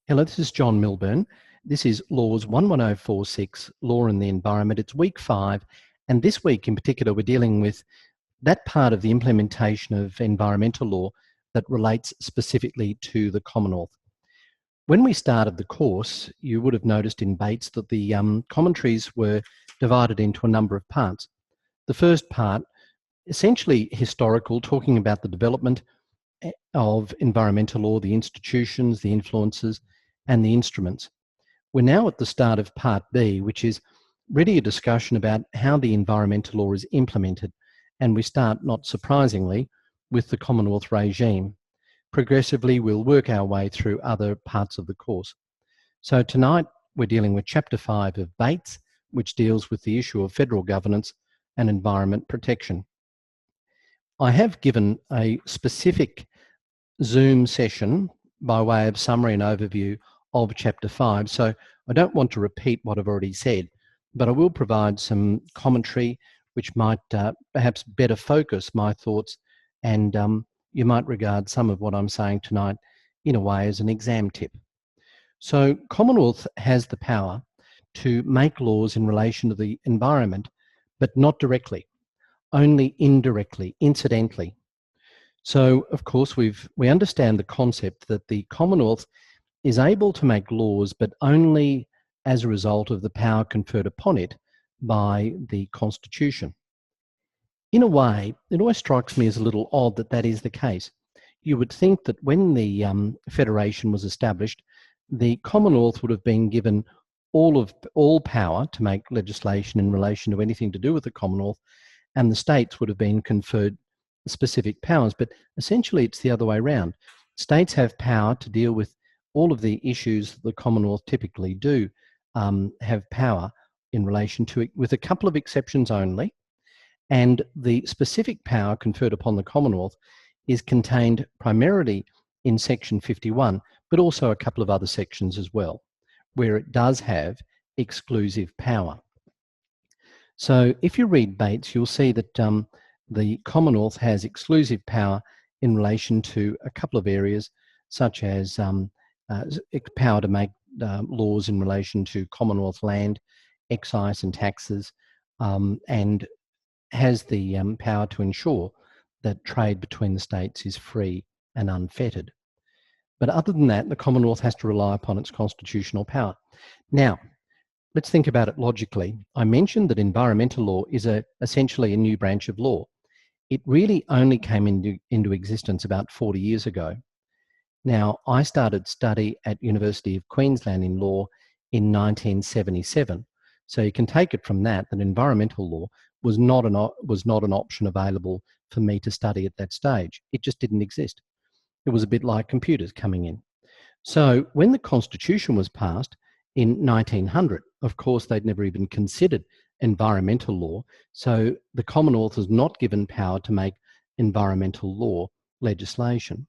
Hello, this is John Milburn. This is Laws 11046, Law and the Environment. It's week 5, and this week in particular we're dealing with that part of the implementation of environmental law that relates specifically to the Commonwealth. When we started the course, you would have noticed in Bates that the commentaries were divided into a number of parts. The first part, essentially historical, talking about the development of environmental law, the institutions, the influences, and the instruments. We're now at the start of part B, which is really a discussion about how the environmental law is implemented. And we start, not surprisingly, with the Commonwealth regime. Progressively, we'll work our way through other parts of the course. So tonight, we're dealing with Chapter 5 of Bates, which deals with the issue of federal governance and environment protection. I have given a specific Zoom session by way of summary and overview of Chapter 5, so I don't want to repeat what I've already said, but I will provide some commentary which might perhaps better focus my thoughts, and you might regard some of what I'm saying tonight in a way as an exam tip. So Commonwealth has the power to make laws in relation to the environment, but not directly, only indirectly, incidentally. So, of course, we understand the concept that the Commonwealth is able to make laws, but only as a result of the power conferred upon it by the Constitution. In a way, it always strikes me as a little odd that that is the case. You would think that when the Federation was established, the Commonwealth would have been given all power to make legislation in relation to anything to do with the Commonwealth, and the states would have been conferred specific powers. But essentially, it's the other way around. States have power to deal with all of the issues that the Commonwealth typically do have power in relation to it, with a couple of exceptions only. And the specific power conferred upon the Commonwealth is contained primarily in Section 51, but also a couple of other sections as well, where it does have exclusive power. So if you read Bates, you'll see that the Commonwealth has exclusive power in relation to a couple of areas, such as power to make laws in relation to Commonwealth land, excise and taxes, and has the power to ensure that trade between the states is free and unfettered. But other than that, the Commonwealth has to rely upon its constitutional power. Now, let's think about it logically. I mentioned that environmental law is essentially a new branch of law. It really only came into existence about 40 years ago. Now, I started study at University of Queensland in law in 1977. So you can take it from that environmental law was not an option available for me to study at that stage. It just didn't exist. It was a bit like computers coming in. So when the Constitution was passed in 1900, of course, they'd never even considered environmental law. So the Commonwealth is not given power to make environmental law legislation.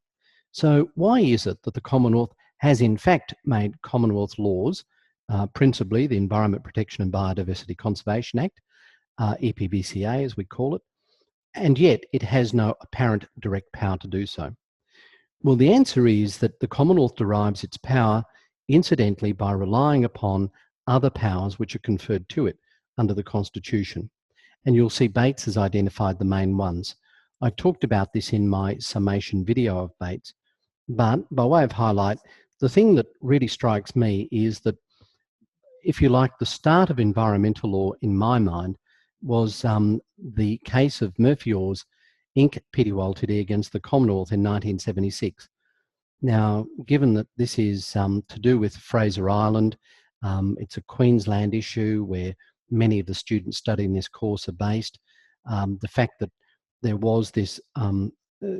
So why is it that the Commonwealth has in fact made Commonwealth laws, principally the Environment Protection and Biodiversity Conservation Act, EPBCA as we call it, and yet it has no apparent direct power to do so? Well, the answer is that the Commonwealth derives its power incidentally by relying upon other powers which are conferred to it under the Constitution. And you'll see Bates has identified the main ones. I talked about this in my summation video of Bates, but by way of highlight, the thing that really strikes me is that, if you like, the start of environmental law in my mind was the case of Murphy-Orr's Inc. Pty Ltd against the Commonwealth in 1976. Now, given that this is to do with Fraser Island, it's a Queensland issue where many of the students studying this course are based. The fact that there was this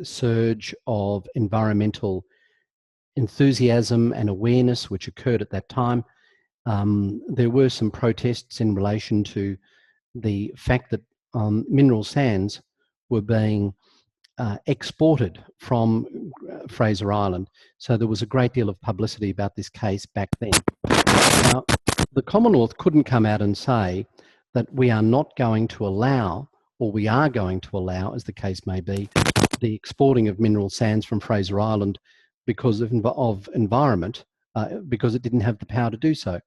surge of environmental enthusiasm and awareness which occurred at that time. There were some protests in relation to the fact that mineral sands were being exported from Fraser Island. So there was a great deal of publicity about this case back then. Now, the Commonwealth couldn't come out and say that we are not going to allow, or we are going to allow, as the case may be, the exporting of mineral sands from Fraser Island because of environment because it didn't have the power to do so.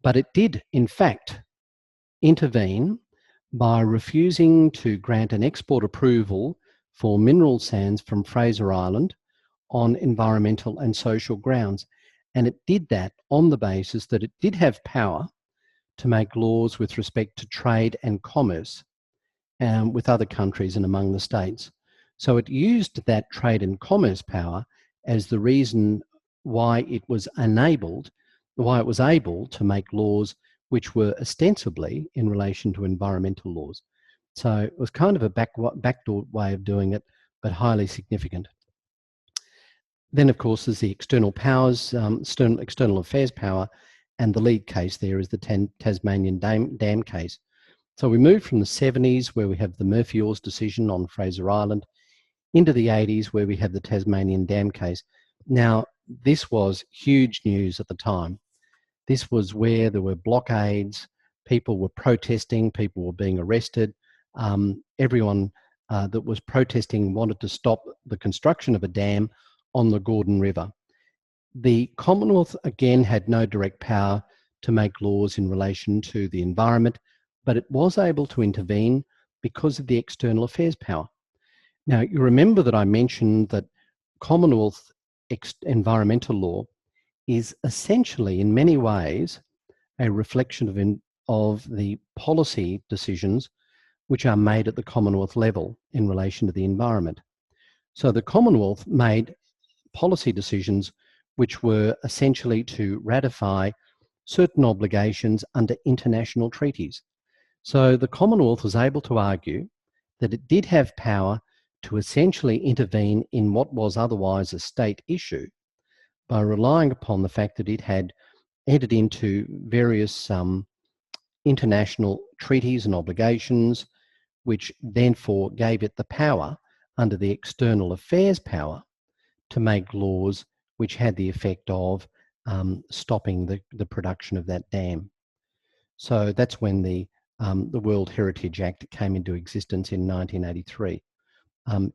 But it did, in fact, intervene by refusing to grant an export approval for mineral sands from Fraser Island on environmental and social grounds. And it did that on the basis that it did have power to make laws with respect to trade and commerce with other countries and among the states. So it used that trade and commerce power as the reason why it was able to make laws which were ostensibly in relation to environmental laws. So it was kind of a backdoor way of doing it, but highly significant. Then, of course, there's the external powers, external affairs power, and the lead case there is the Tasmanian Dam case. So we moved from the 70s, where we have the Murphy-Oars decision on Fraser Island, into the 80s, where we have the Tasmanian Dam case. Now, this was huge news at the time. This was where there were blockades, people were protesting, people were being arrested. Everyone that was protesting wanted to stop the construction of a dam on the Gordon River. The Commonwealth, again, had no direct power to make laws in relation to the environment, but it was able to intervene because of the external affairs power. Now, you remember that I mentioned that Commonwealth environmental law is essentially, in many ways, a reflection of the policy decisions which are made at the Commonwealth level in relation to the environment. So the Commonwealth made policy decisions which were essentially to ratify certain obligations under international treaties. So the Commonwealth was able to argue that it did have power to essentially intervene in what was otherwise a state issue by relying upon the fact that it had entered into various international treaties and obligations, which therefore gave it the power under the external affairs power to make laws which had the effect of stopping the production of that dam. So that's when the World Heritage Act came into existence in 1983.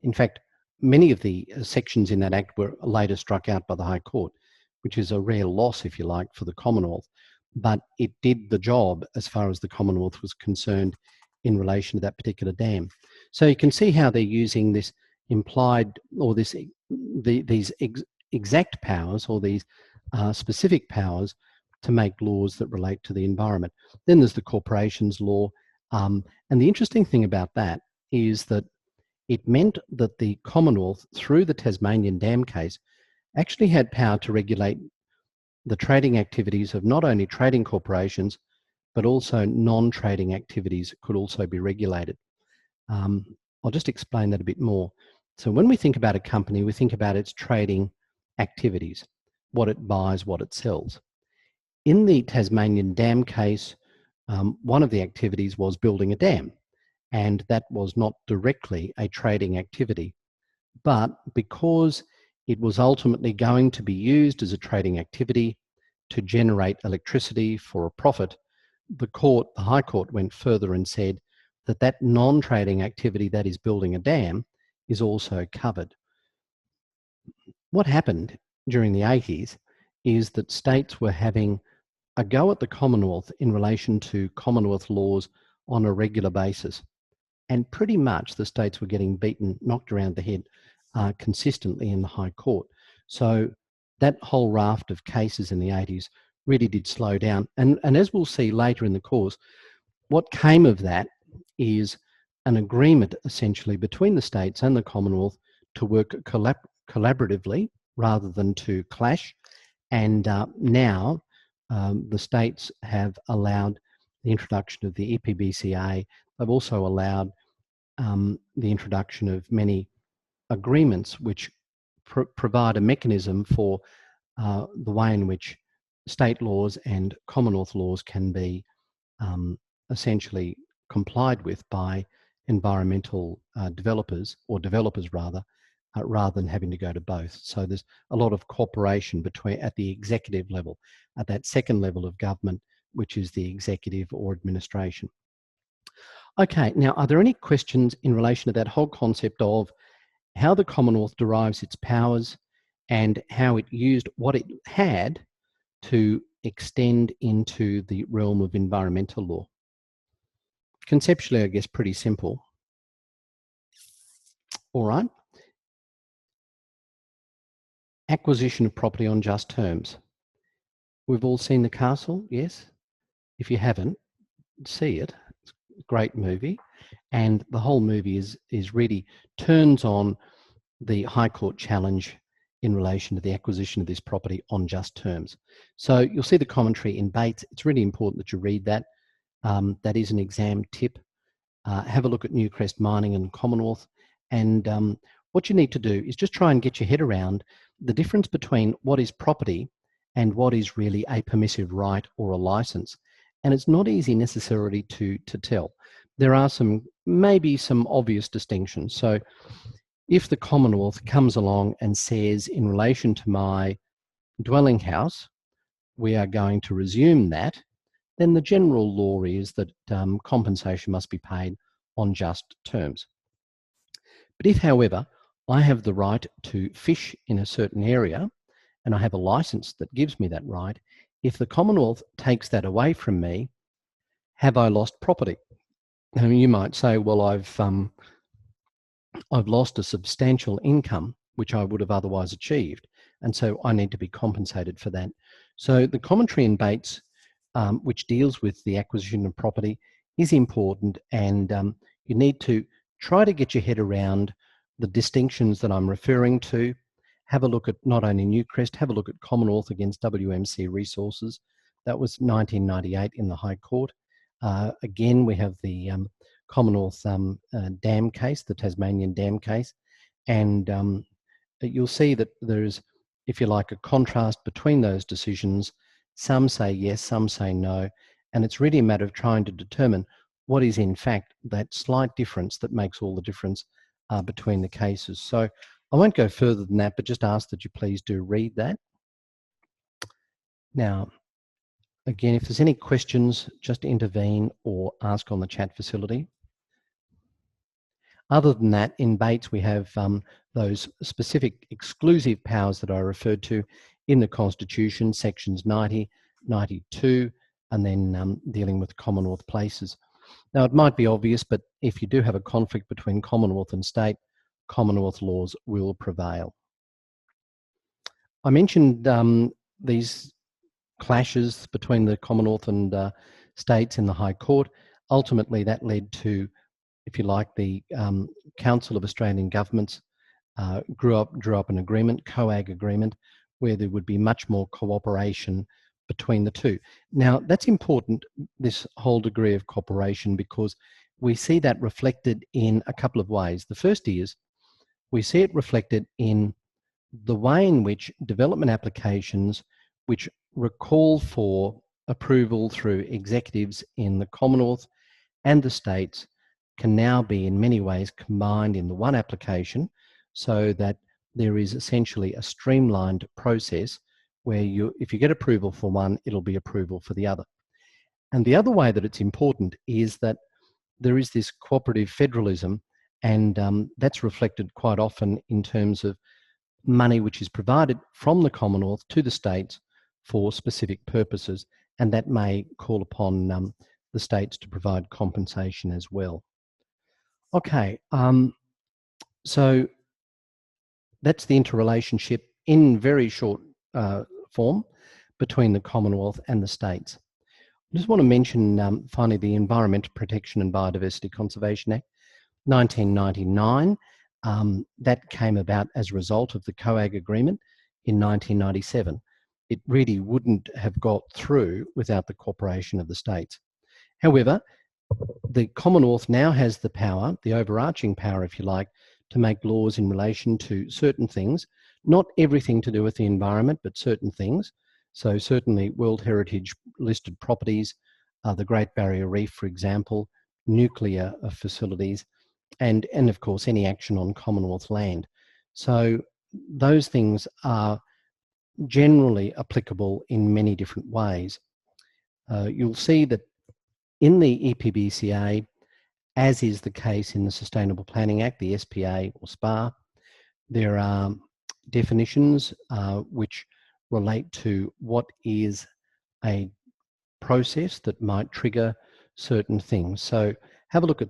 In fact, many of the sections in that act were later struck out by the High Court, which is a rare loss, if you like, for the Commonwealth. But it did the job as far as the Commonwealth was concerned in relation to that particular dam. So you can see how they're using this implied or these exact powers or these specific powers to make laws that relate to the environment. Then there's the corporations law. And the interesting thing about that is that it meant that the Commonwealth, through the Tasmanian Dam case, actually had power to regulate the trading activities of not only trading corporations, but also non-trading activities could also be regulated. I'll just explain that a bit more. So when we think about a company, we think about its trading activities, what it buys, what it sells. In the Tasmanian Dam case, one of the activities was building a dam, and that was not directly a trading activity. But because it was ultimately going to be used as a trading activity to generate electricity for a profit, the High Court went further and said that that non-trading activity, that is building a dam, is also covered. What happened during the 80s is that states were having a go at the Commonwealth in relation to Commonwealth laws on a regular basis. And pretty much the states were getting beaten, knocked around the head consistently in the High Court. So that whole raft of cases in the 80s really did slow down. And as we'll see later in the course, what came of that is an agreement essentially between the states and the Commonwealth to work collaboratively rather than to clash. And now the states have allowed the introduction of the EPBCA. They've also allowed the introduction of many agreements which provide a mechanism for the way in which state laws and Commonwealth laws can be essentially complied with by environmental developers, or developers rather than having to go to both. So there's a lot of cooperation at the executive level, at that second level of government, which is the executive or administration. Okay, now are there any questions in relation to that whole concept of how the Commonwealth derives its powers and how it used what it had to extend into the realm of environmental law. Conceptually, I guess, pretty simple. All right. Acquisition of property on just terms. We've all seen The Castle, yes? If you haven't, see it. It's a great movie. And the whole movie is really turns on the High Court challenge in relation to the acquisition of this property on just terms. So you'll see the commentary in Bates. It's really important that you read that. That is an exam tip. Have a look at Newcrest Mining and Commonwealth. And what you need to do is just try and get your head around the difference between what is property and what is really a permissive right or a license. And it's not easy necessarily to tell. There are maybe some obvious distinctions. So if the Commonwealth comes along and says, in relation to my dwelling house, we are going to resume that, then the general law is that compensation must be paid on just terms. But if, however, I have the right to fish in a certain area and I have a license that gives me that right, if the Commonwealth takes that away from me, have I lost property? Now, you might say, well, I've lost a substantial income which I would have otherwise achieved, and so I need to be compensated for that. So the commentary in Bates, which deals with the acquisition of property, is important, and you need to try to get your head around the distinctions that I'm referring to. Have a look at not only Newcrest, have a look at Commonwealth against WMC Resources. That was 1998 in the High Court. Again, we have the Commonwealth dam case, the Tasmanian dam case, and you'll see that there's, if you like, a contrast between those decisions. Some say yes, some say no, and it's really a matter of trying to determine what is in fact that slight difference that makes all the difference between the cases. So I won't go further than that, but just ask that you please do read that. Now, again, if there's any questions, just intervene or ask on the chat facility. Other than that, in Bates, we have those specific exclusive powers that I referred to in the Constitution, sections 90, 92, and then dealing with Commonwealth places. Now, it might be obvious, but if you do have a conflict between Commonwealth and state, Commonwealth laws will prevail. I mentioned these clashes between the Commonwealth and states in the High Court. Ultimately, that led to, if you like, the Council of Australian Governments drew up an agreement, COAG agreement, where there would be much more cooperation between the two. Now, that's important, this whole degree of cooperation, because we see that reflected in a couple of ways. The first is we see it reflected in the way in which development applications which recall for approval through executives in the Commonwealth and the states can now be in many ways combined in the one application, so that there is essentially a streamlined process where if you get approval for one, it'll be approval for the other. And the other way that it's important is that there is this cooperative federalism, and that's reflected quite often in terms of money which is provided from the Commonwealth to the states for specific purposes, and that may call upon the states to provide compensation as well. Okay, so that's the interrelationship in very short form between the Commonwealth and the states. I just want to mention finally the Environmental Protection and Biodiversity Conservation Act, 1999. That came about as a result of the COAG agreement in 1997. It really wouldn't have got through without the cooperation of the states. However, the Commonwealth now has the power, the overarching power, if you like, to make laws in relation to certain things, not everything to do with the environment, but certain things. So certainly World Heritage listed properties, the Great Barrier Reef, for example, nuclear facilities, and of course any action on Commonwealth land. So those things are generally applicable in many different ways. You'll see that in the EPBCA, as is the case in the Sustainable Planning Act, the SPA or SPA, there are definitions which relate to what is a process that might trigger certain things. So have a look at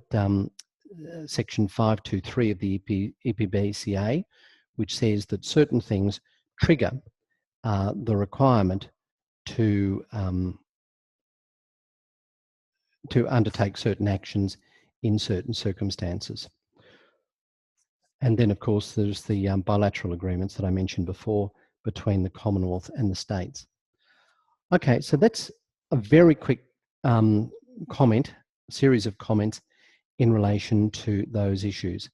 section 523 of the EPBCA, which says that certain things trigger the requirement to undertake certain actions in certain circumstances. And then, of course, there's the bilateral agreements that I mentioned before between the Commonwealth and the states. Okay, so that's a very quick series of comments in relation to those issues.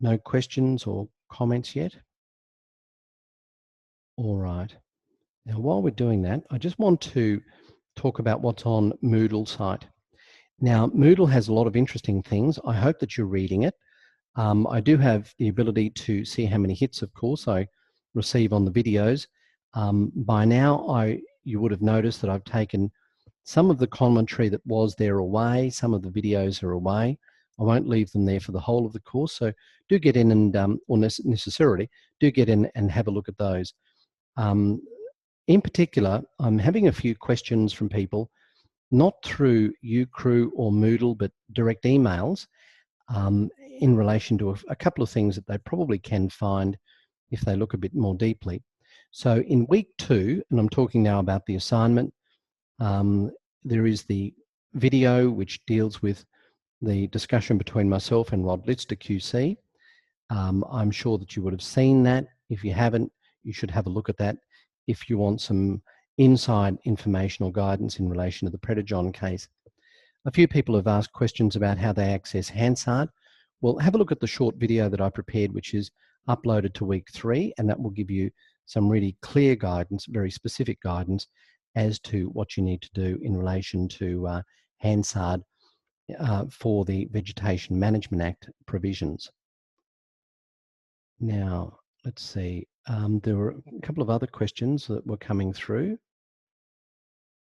No questions or comments yet? All right. Now, while we're doing that, I just want to talk about what's on Moodle site. Now, Moodle has a lot of interesting things. I hope that you're reading it. I do have the ability to see how many hits, of course, I receive on the videos. By now, you would have noticed that I've taken some of the commentary that was there away. Some of the videos are away. I won't leave them there for the whole of the course. So do get in and, or necessarily, do get in and have a look at those. In particular, I'm having a few questions from people, not through UCrew or Moodle, but direct emails in relation to a couple of things that they probably can find if they look a bit more deeply. So in week 2, and I'm talking now about the assignment, there is the video which deals with the discussion between myself and Rod Lister QC. I'm sure that you would have seen that. If you haven't, you should have a look at that if you want some inside information or guidance in relation to the Predajon case. A few people have asked questions about how they access Hansard. Well, have a look at the short video that I prepared, which is uploaded to week 3, and that will give you some really clear guidance, very specific guidance as to what you need to do in relation to Hansard for the Vegetation Management Act provisions. Now, let's see. There were a couple of other questions that were coming through.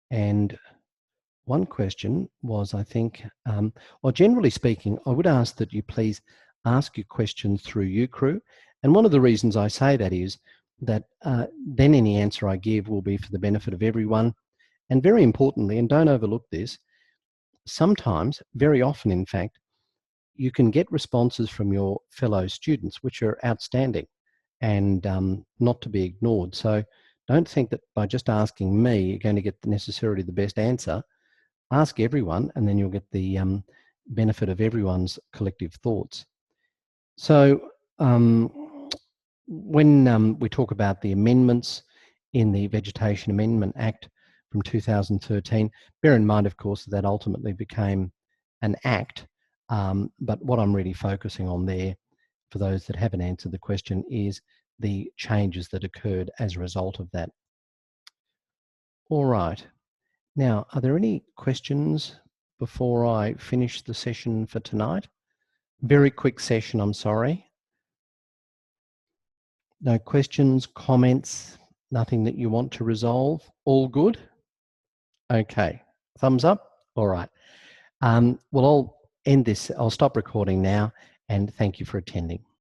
And one question was, I think, well, generally speaking, I would ask that you please ask your questions through UCrew. And one of the reasons I say that is that then any answer I give will be for the benefit of everyone. And very importantly, and don't overlook this, sometimes, very often in fact, you can get responses from your fellow students which are outstanding and not to be ignored. So don't think that by just asking me, you're going to get necessarily the best answer. Ask everyone, and then you'll get the benefit of everyone's collective thoughts. So when we talk about the amendments in the Vegetation Amendment Act from 2013, bear in mind, of course, that ultimately became an act. But what I'm really focusing on there, for those that haven't answered the question, is the changes that occurred as a result of that. All right. Now, are there any questions before I finish the session for tonight? Very quick session, I'm sorry. No questions, comments, nothing that you want to resolve? All good? Okay, thumbs up? All right. Well, I'll end this. I'll stop recording now, and thank you for attending.